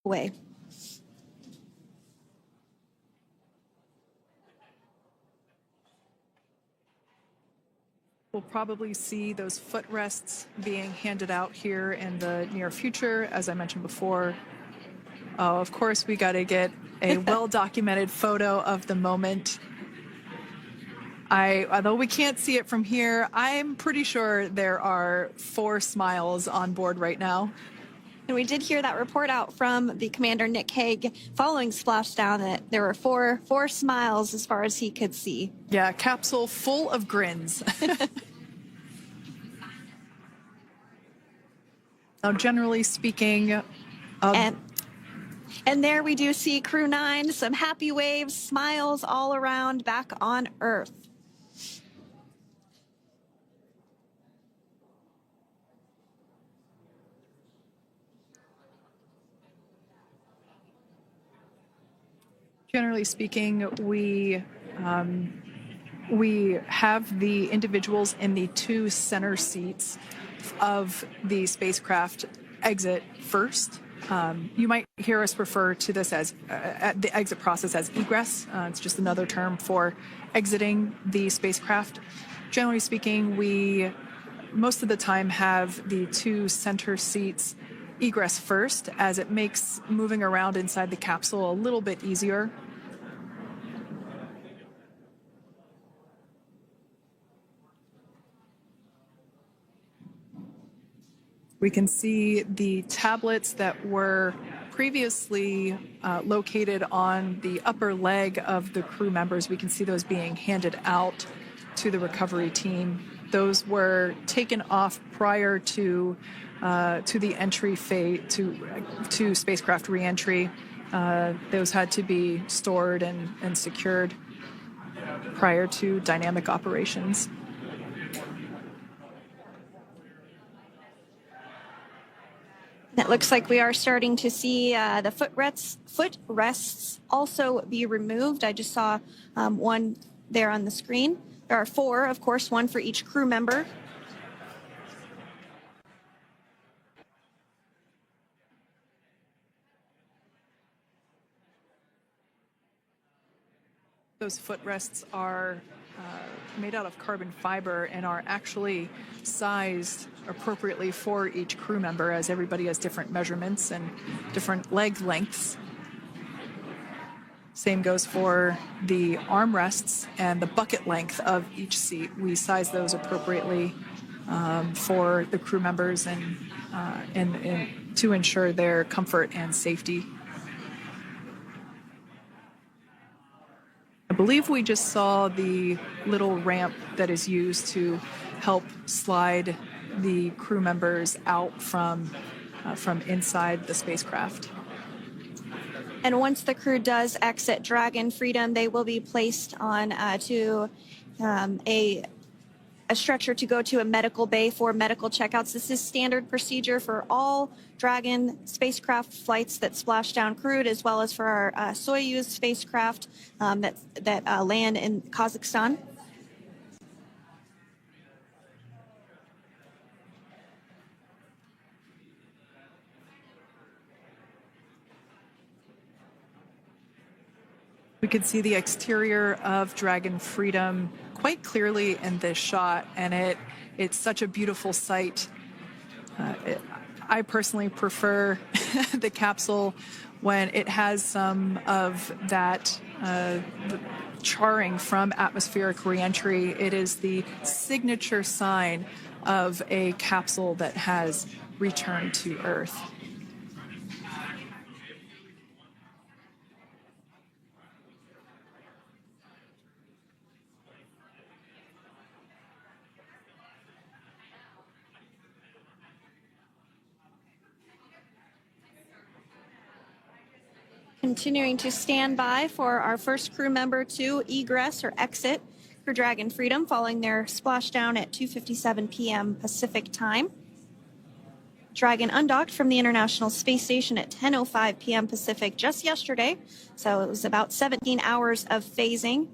away. We'll probably see those footrests being handed out here in the near future, as I mentioned before. Oh, of course, we got to get a well-documented photo of the moment. Although we can't see it from here, I'm pretty sure there are 4 smiles on board right now. And we did hear that report out from the commander, Nick Hague, following splashdown that there were four smiles as far as he could see. Yeah, capsule full of grins. Now, generally speaking, and there we do see Crew 9, some happy waves, smiles all around back on Earth. Generally speaking, we have the individuals in the 2 center seats of the spacecraft exit first. You might hear us refer to this as the exit process as egress. It's just another term for exiting the spacecraft. Generally speaking, we most of the time have the 2 center seats egress first, as it makes moving around inside the capsule a little bit easier. We can see the tablets that were previously located on the upper leg of the crew members. We can see those being handed out to the recovery team. Those were taken off prior to the entry phase, to spacecraft reentry. Those had to be stored and secured prior to dynamic operations. It looks like we are starting to see the footrests also be removed. I just saw one there on the screen. There are 4, of course, 1 for each crew member. Those footrests are made out of carbon fiber and are actually sized appropriately for each crew member, as everybody has different measurements and different leg lengths. Same goes for the armrests and the bucket length of each seat. We size those appropriately for the crew members and to ensure their comfort and safety. I believe we just saw the little ramp that is used to help slide the crew members out from inside the spacecraft. And once the crew does exit Dragon Freedom, they will be placed on to a stretcher to go to a medical bay for medical checkouts. This is standard procedure for all Dragon spacecraft flights that splash down crewed, as well as for our Soyuz spacecraft that land in Kazakhstan. We could see the exterior of Dragon Freedom quite clearly in this shot, and it's such a beautiful sight. I personally prefer the capsule when it has some of that charring from atmospheric reentry. It is the signature sign of a capsule that has returned to Earth. Continuing to stand by for our first crew member to egress or exit for Dragon Freedom following their splashdown at 2:57 p.m. Pacific time. Dragon undocked from the International Space Station at 10:05 p.m. Pacific just yesterday, so it was about 17 hours of phasing.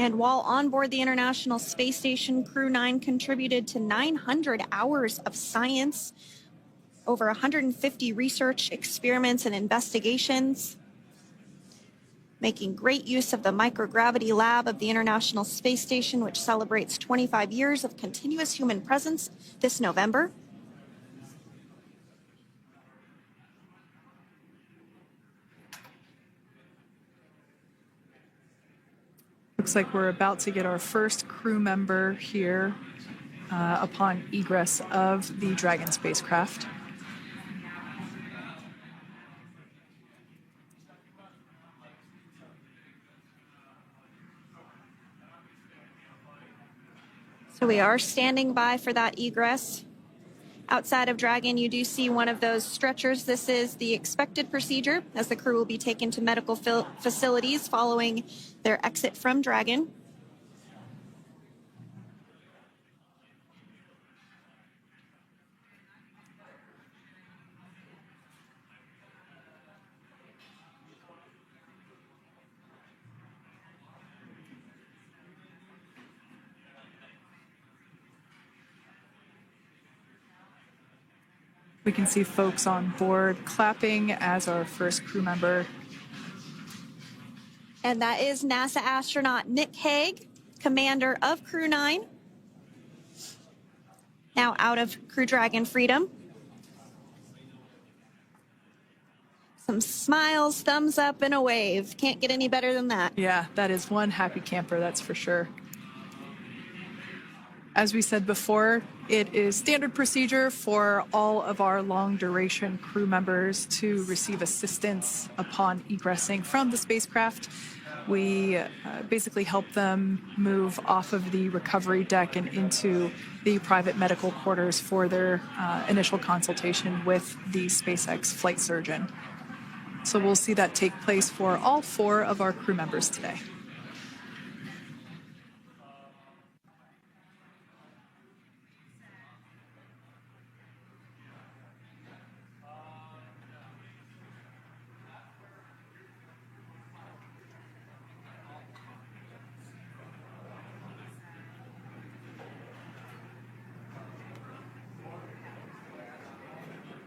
And while on board the International Space Station, Crew 9 contributed to 900 hours of science, over 150 research experiments and investigations, making great use of the microgravity lab of the International Space Station, which celebrates 25 years of continuous human presence this November. Looks like we're about to get our first crew member here upon egress of the Dragon spacecraft. So we are standing by for that egress. Outside of Dragon, you do see one of those stretchers. This is the expected procedure as the crew will be taken to medical facilities following their exit from Dragon. We can see folks on board clapping as our first crew member. And that is NASA astronaut Nick Hague, commander of Crew 9, now out of Crew Dragon Freedom. Some smiles, thumbs up, and a wave. Can't get any better than that. Yeah, that is one happy camper, that's for sure. As we said before, it is standard procedure for all of our long-duration crew members to receive assistance upon egressing from the spacecraft. We basically help them move off of the recovery deck and into the private medical quarters for their initial consultation with the SpaceX flight surgeon. So we'll see that take place for all 4 of our crew members today.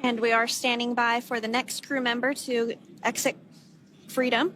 And we are standing by for the next crew member to exit Freedom.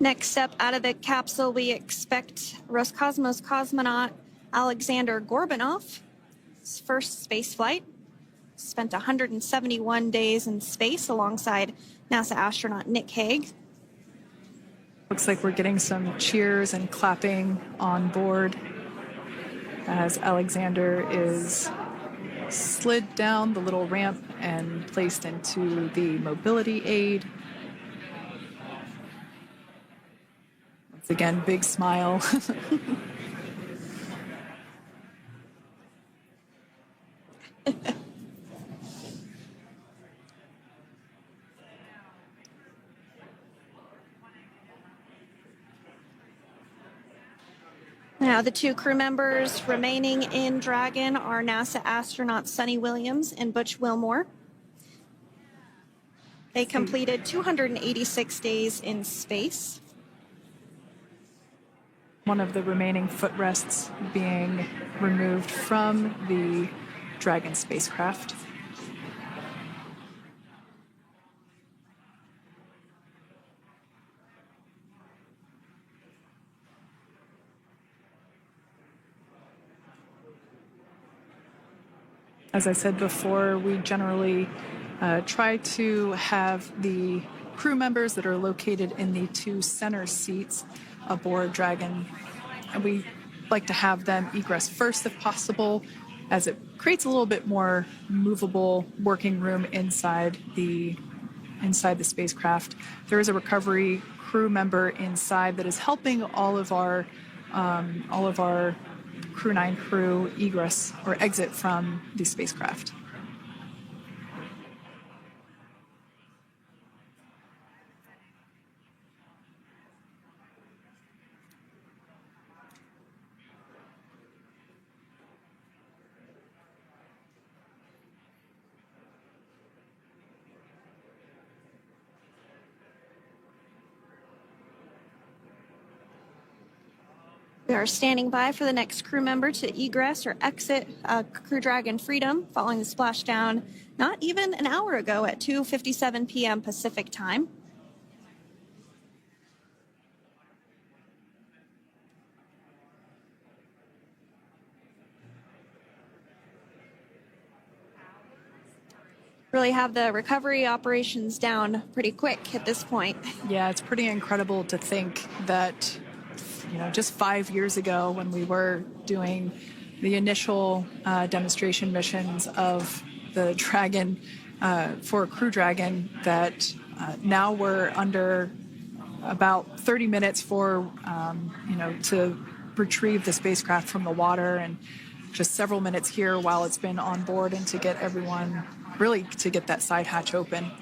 Next up out of the capsule, we expect Roscosmos cosmonaut Alexander Gorbanov. His first space flight. Spent 171 days in space alongside NASA astronaut Nick Hague. Looks like we're getting some cheers and clapping on board as Alexander is slid down the little ramp and placed into the mobility aid. Once again, big smile. Now, the 2 crew members remaining in Dragon are NASA astronauts Sunny Williams and Butch Wilmore. They completed 286 days in space. One of the remaining footrests being removed from the Dragon spacecraft. As I said before, we generally try to have the crew members that are located in the 2 center seats aboard Dragon, and we like to have them egress first if possible, as it creates a little bit more movable working room inside the spacecraft. There is a recovery crew member inside that is helping all of our Crew 9 crew egress or exit from the spacecraft. We are standing by for the next crew member to egress or exit Crew Dragon Freedom following the splashdown not even an hour ago at 2:57 p.m. Pacific time. Really have the recovery operations down pretty quick at this point. Yeah, it's pretty incredible to think that, just 5 years ago when we were doing the initial demonstration missions of the Dragon for Crew Dragon, that now we're under about 30 minutes for, to retrieve the spacecraft from the water, and just several minutes here while it's been on board and to get everyone, really to get that side hatch open.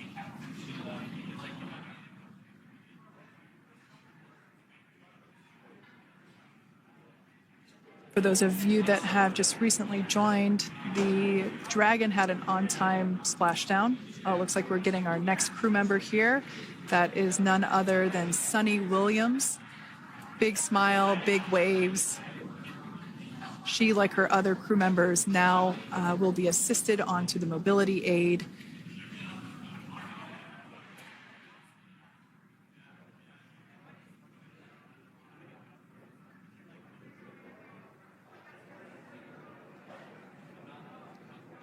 For those of you that have just recently joined, the Dragon had an on-time splashdown. Looks like we're getting our next crew member here. That is none other than Sunny Williams. Big smile, big waves. She, like her other crew members, now will be assisted onto the mobility aid.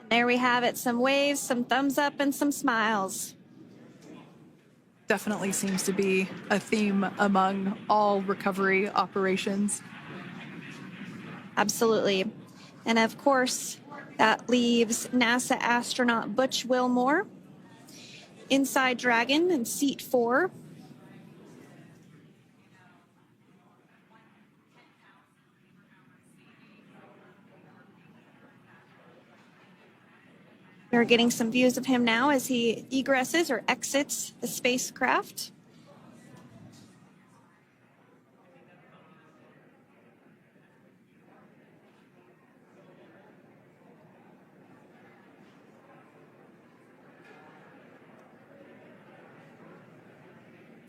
There we have it, some waves, some thumbs up, and some smiles. Definitely seems to be a theme among all recovery operations. Absolutely. And of course, that leaves NASA astronaut Butch Wilmore inside Dragon in seat 4. We're getting some views of him now as he egresses or exits the spacecraft.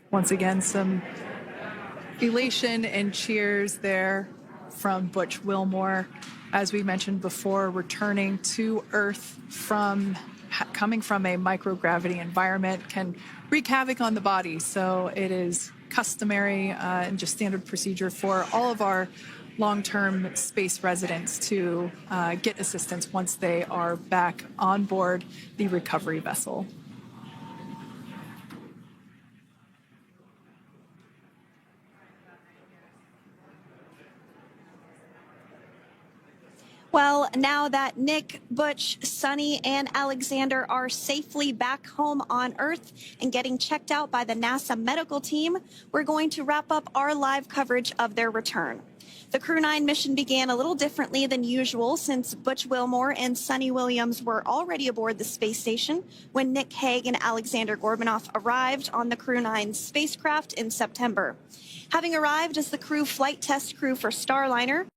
Once again, some elation and cheers there from Butch Wilmore. As we mentioned before, returning to Earth coming from a microgravity environment can wreak havoc on the body. So it is customary and just standard procedure for all of our long-term space residents to get assistance once they are back on board the recovery vessel. Well, now that Nick, Butch, Sunny, and Alexander are safely back home on Earth and getting checked out by the NASA medical team, we're going to wrap up our live coverage of their return. The Crew 9 mission began a little differently than usual since Butch Wilmore and Sunny Williams were already aboard the space station when Nick Hague and Alexander Gorbunoff arrived on the Crew 9 spacecraft in September. Having arrived as the crew flight test crew for Starliner,